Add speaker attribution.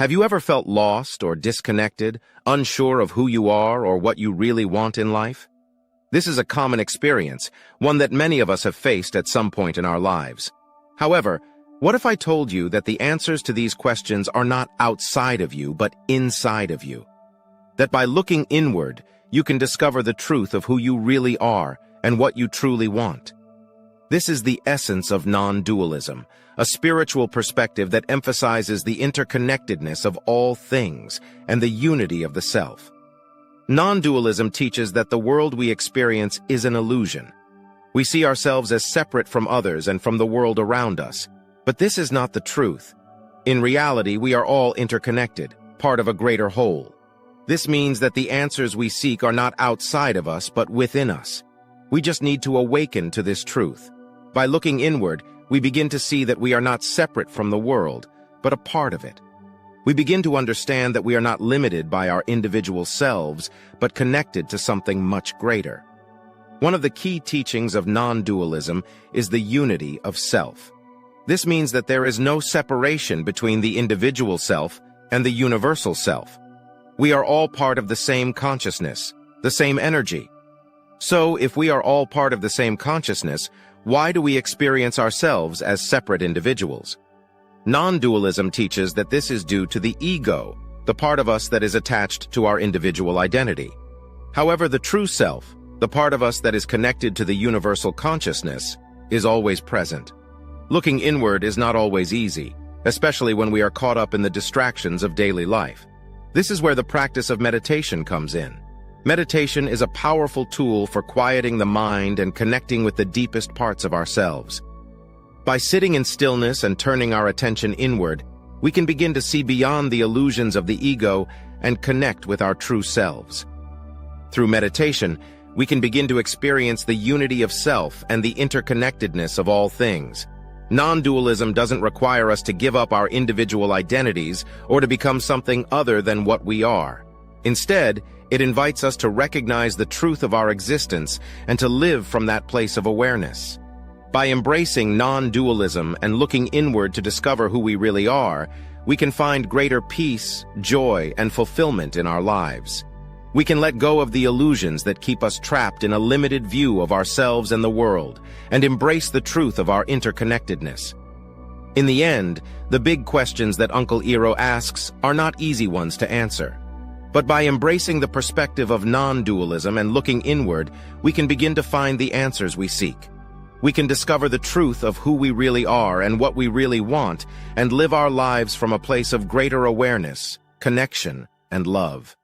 Speaker 1: Have you ever felt lost or disconnected, unsure of who you are or what you really want in life? This is a common experience, one that many of us have faced at some point in our lives. However, what if I told you that the answers to these questions are not outside of you, but inside of you? That by looking inward, you can discover the truth of who you really are and what you truly want. This is the essence of non-dualism, a spiritual perspective that emphasizes the interconnectedness of all things and the unity of the self. Non-dualism teaches that the world we experience is an illusion. We see ourselves as separate from others and from the world around us, but this is not the truth. In reality, we are all interconnected, part of a greater whole. This means that the answers we seek are not outside of us, but within us. We just need to awaken to this truth. By looking inward, we begin to see that we are not separate from the world, but a part of it. We begin to understand that we are not limited by our individual selves, but connected to something much greater. One of the key teachings of non-dualism is the unity of self. This means that there is no separation between the individual self and the universal self. We are all part of the same consciousness, the same energy. So, if we are all part of the same consciousness, why do we experience ourselves as separate individuals? Non-dualism teaches that this is due to the ego, the part of us that is attached to our individual identity. However, the true self, the part of us that is connected to the universal consciousness, is always present. Looking inward is not always easy, especially when we are caught up in the distractions of daily life. This is where the practice of meditation comes in. Meditation is a powerful tool for quieting the mind and connecting with the deepest parts of ourselves. By sitting in stillness and turning our attention inward, we can begin to see beyond the illusions of the ego and connect with our true selves. Through meditation, we can begin to experience the unity of self and the interconnectedness of all things. Non-dualism doesn't require us to give up our individual identities or to become something other than what we are. Instead, it invites us to recognize the truth of our existence and to live from that place of awareness. By embracing non-dualism and looking inward to discover who we really are, we can find greater peace, joy, and fulfillment in our lives. We can let go of the illusions that keep us trapped in a limited view of ourselves and the world, and embrace the truth of our interconnectedness. In the end, the big questions that Uncle Iroh asks are not easy ones to answer. But by embracing the perspective of non-dualism and looking inward, we can begin to find the answers we seek. We can discover the truth of who we really are and what we really want, and live our lives from a place of greater awareness, connection, and love.